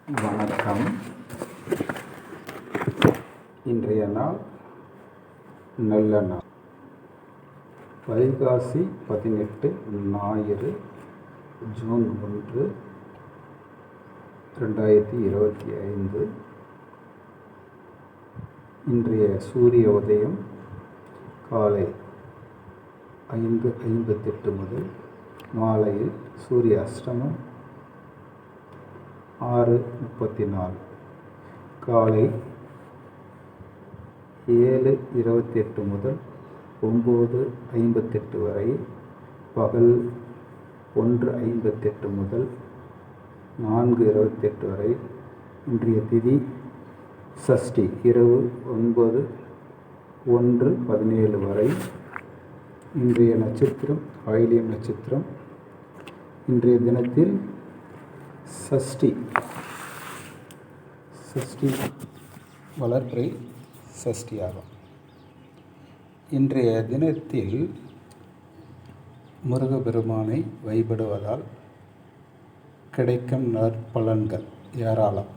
வணக்கம். இன்றைய நாள் நல்ல நாள். வைகாசி 18 ஞாயிறு, ஜூன் 1, 2025. இன்றைய சூரிய உதயம் காலை 5:58 முதல் மாலையில் சூரிய அஸ்தமம் 6:34. காலை 7:28 முதல் 9:58 வரை. பகல் 1:58 முதல் 4:28 வரை. இன்றைய திதி சஷ்டி, இரவு 9:1:17 வரை. இன்றைய நட்சத்திரம் ஆயில்யம் நட்சத்திரம். இன்றைய தினத்தில் சஷ்டி வளர்பிறை சஷ்டியாகும். இன்றைய தினத்தில் முருகப்பெருமானை வழிபடுவதால் கிடைக்கும் நற்பலன்கள் ஏராளம்.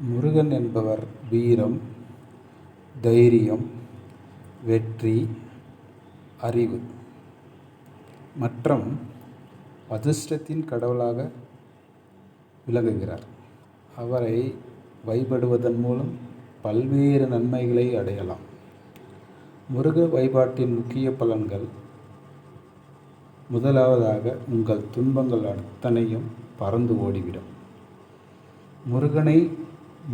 முருகன் என்பவர் வீரம், தைரியம், வெற்றி, அறிவு மற்றும் அதிர்ஷ்டத்தின் கடவுளாக விளங்குகிறார். அவரை வழிபடுவதன் மூலம் பல்வேறு நன்மைகளை அடையலாம். முருக வழிபாட்டின் முக்கிய பலன்கள்: முதலாவதாக, உங்கள் துன்பங்கள் அத்தனையும் பறந்து ஓடிவிடும். முருகனை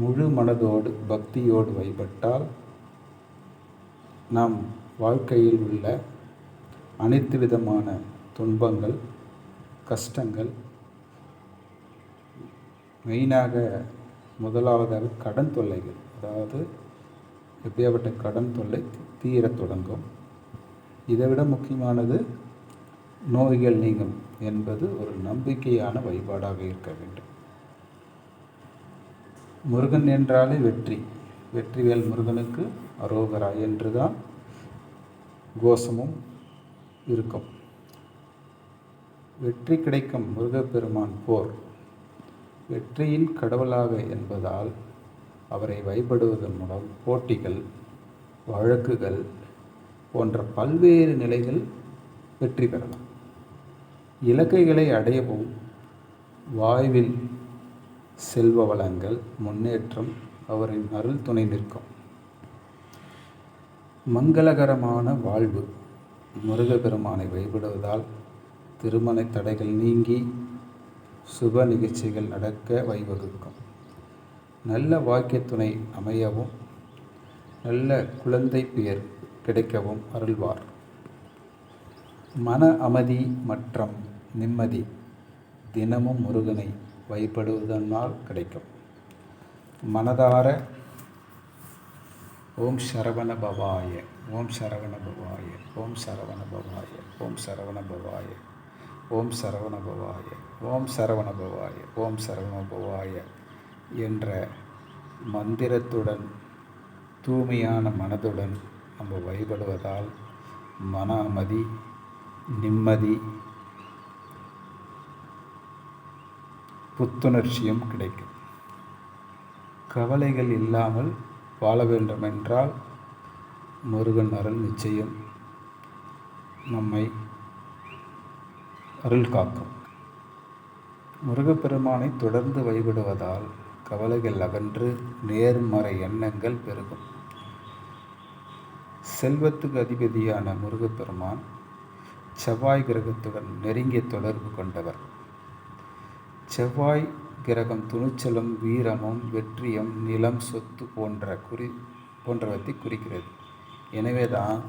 முழு மனதோடு பக்தியோடு வழிபட்டால் நம் வாழ்க்கையில் உள்ள அனைத்து விதமான துன்பங்கள், கஷ்டங்கள், மெயினாக முதலாவதாக கடன் தொல்லைகள், அதாவது எப்படியாப்பட்ட கடன் தொல்லை தீரத் தொடங்கும். இதைவிட முக்கியமானது நோய்கள் நீங்கும் என்பது ஒரு நம்பிக்கையான வழிபாடாக இருக்க வேண்டும். முருகன் என்றாலே வெற்றி. வெற்றிவேல் முருகனுக்கு அரோகரா என்றுதான் கோஷமும் இருக்கும். வெற்றி கிடைக்கும் முருகப்பெருமான் போர் வெற்றியின் கடவுளாக என்பதால் அவரை வழிபடுவதன் மூலம் போட்டிகள், வழக்குகள் போன்ற பல்வேறு நிலைகள் வெற்றி பெறலாம். இலக்கைகளை அடையவும் வாழ்வில் செல்வ வளங்கள், முன்னேற்றம் அவரின் அருள் துணை நிற்கும். மங்களகரமான வாழ்வு முருகப்பெருமானை வழிபடுவதால் திருமண தடைகள் நீங்கி சுப நிகழ்ச்சிகள் நடக்க வழிவகுக்கும். நல்ல வாக்கிய துணை அமையவும், நல்ல குழந்தை பேர் கிடைக்கவும் அருள்வார். மன அமைதி மற்றும் நிம்மதி தினமும் முருகனை வழிபடுவதனால் கிடைக்கும். மனதார ஓம் சரவண பவாய, ஓம் சரவண பவாய, ஓம் சரவண பவாய, ஓம் சரவண பவாய, ஓம் சரவண பவாய, ஓம் சரவண பவாய, ஓம் சரவண பவாய என்ற மந்திரத்துடன் தூய்மையான மனதுடன் நம்ம வழிபடுவதால் மன அமைதி, நிம்மதி, புத்துணர்ச்சியும் கிடைக்கும். கவலைகள் இல்லாமல் வாழ வேண்டுமென்றால் முருகன் அருள் நிச்சயம் நம்மை அருள் காக்கும். முருகப்பெருமானை தொடர்ந்து வழிபடுவதால் கவலைகள் அகன்று நேர்மறை எண்ணங்கள் பெருகும். செல்வத்துக்கு அதிபதியான முருகப்பெருமான் செவ்வாய் கிரகத்துடன் நெருங்கிய தொடர்பு கொண்டவர். செவ்வாய் கிரகம் துணிச்சலும், வீரமும், வெற்றியும், நிலம், சொத்து போன்றவற்றை குறிக்கிறது. எனவேதான்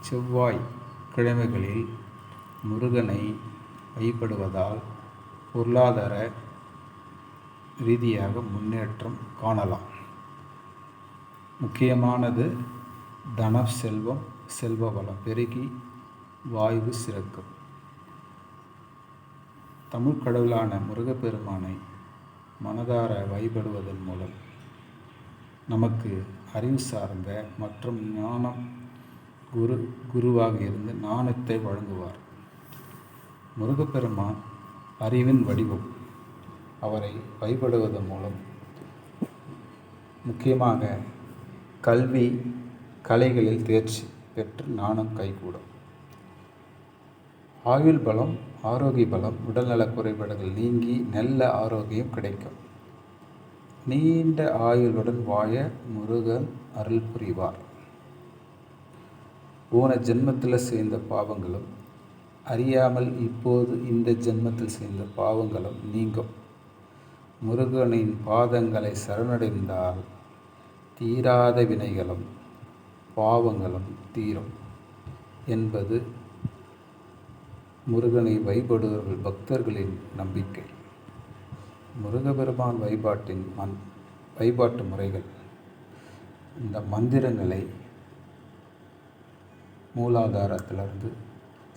செவ்வாய் கிழமைகளில் முருகனை வழிபடுவதால் பொருளாதார ரீதியாக முன்னேற்றம் காணலாம். முக்கியமானது தனம், செல்வம், செல்வ வளம் பெருகி வாழ்வு சிறக்கும். தமிழ் கடவுளான முருகப்பெருமானை மனதார வழிபடுவதன் மூலம் நமக்கு அறிவு சார்ந்த மற்றும் ஞானம் குருவாக இருந்து ஞானத்தை வழங்குவார். முருகப்பெருமான் அறிவின் வடிவம். அவரை வழிபடுவதன் மூலம் முக்கியமாக கல்வி கலைகளில் தேர்ச்சி பெற்று ஞானம் கைகூடும். ஆயுள் பலம், ஆரோக்கிய பலம், உடல்நலக் குறைபாடுகள் நீங்கி நல்ல ஆரோக்கியம் கிடைக்கும். நீண்ட ஆயுளுடன் வாழ முருகன் அருள் புரிவார். போன ஜென்மத்தில் செய்த பாவங்களும் அறியாமல் இப்போது இந்த ஜென்மத்தில் செய்த பாவங்களும் நீங்கும். முருகனின் பாதங்களை சரணடைந்தால் தீராத வினைகளும் பாவங்களும் தீரும் என்பது முருகனை வழிபடுபவர்கள் பக்தர்களின் நம்பிக்கை. முருகபெருமான் வழிபாட்டு முறைகள். இந்த மந்திரங்களை மூலாதாரத்திலிருந்து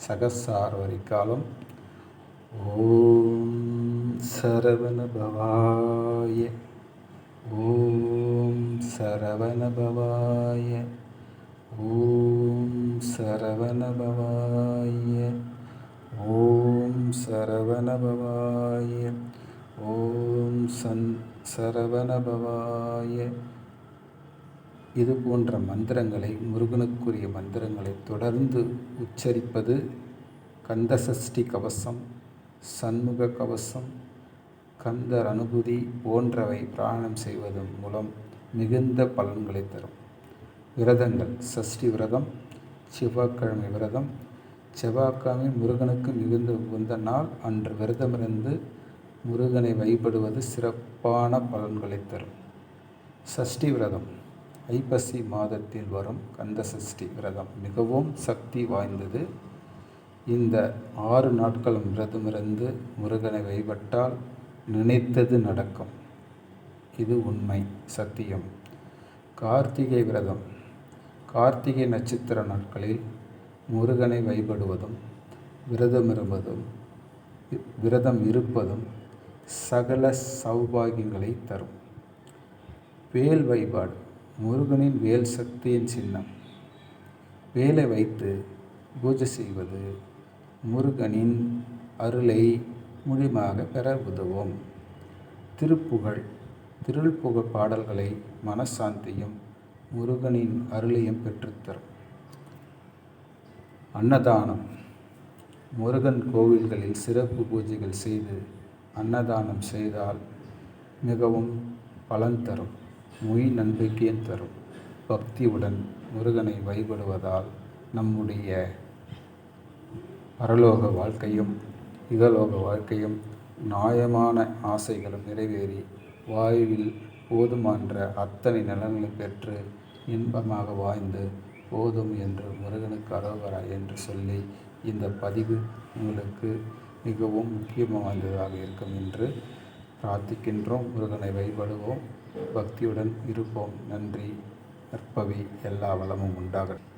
சகசார வரைக்காலம் ஓம் சரவண பவாய, ஓம் சரவண பவாய, ஓம் சரவண பவாய, ஓம் சரவண பவாய, ஓம் சரவண பவாய. இது போன்ற மந்திரங்களை, முருகனுக்குரிய மந்திரங்களை தொடர்ந்து உச்சரிப்பது கந்தசஷ்டி கவசம், சண்முக கவசம், கந்தர் அனுபூதி போன்றவை பிராணம் செய்வதன் மூலம் மிகுந்த பலன்களை தரும். விரதங்கள். சஷ்டி விரதம், செவ்வாய்க்கிழமை விரதம். செவ்வாய்க்கிழமை முருகனுக்கு மிகுந்த உகந்த நாள். அன்று விரதமிருந்து முருகனை வழிபடுவது சிறப்பான பலன்களை தரும். சஷ்டி விரதம். ஐப்பசி மாதத்தில் வரும் கந்த சஷ்டி விரதம் மிகவும் சக்தி வாய்ந்தது. இந்த 6 நாட்களும் விரதமிருந்து முருகனை வழிபட்டால் நினைத்தது நடக்கும். இது உண்மை, சத்தியம். கார்த்திகை விரதம். கார்த்திகை நட்சத்திர நாட்களில் முருகனை வழிபடுவதும் விரதம் இருப்பதும் சகல சௌபாகியங்களை தரும். வேல் வழிபாடு. முருகனின் வேல் சக்தியின் சின்னம். வேலை வைத்து பூஜை செய்வது முருகனின் அருளை முழுமையாக பெற உதவும். திருப்புகழ் பாடல்களை மனசாந்தியும் முருகனின் அருளையும் பெற்றுத்தரும். அன்னதானம். முருகன் கோவில்களில் சிறப்பு பூஜைகள் செய்து அன்னதானம் செய்தால் மிகவும் பலன் தரும், மொய் நம்பிக்கையும் தரும். பக்தியுடன் முருகனை வழிபடுவதால் நம்முடைய பரலோக வாழ்க்கையும் இகலோக வாழ்க்கையும் நியாயமான ஆசைகளும் நிறைவேறி வாழ்வில் போதுமான்ற அத்தனை நலன்களை பெற்று இன்பமாக வாழ்ந்து போதும் என்று முருகனுக்கு அரோகரா என்று சொல்லி இந்த பதிவு உங்களுக்கு மிகவும் முக்கியமாக வாய்ந்ததாக இருக்கும் என்று பிரார்த்திக்கின்றோம். முருகனை வழிபடுவோம், பக்தியுடன் இருப்போம். நன்றி. நற்பவி. எல்லா வளமும் உண்டாகட்டும்.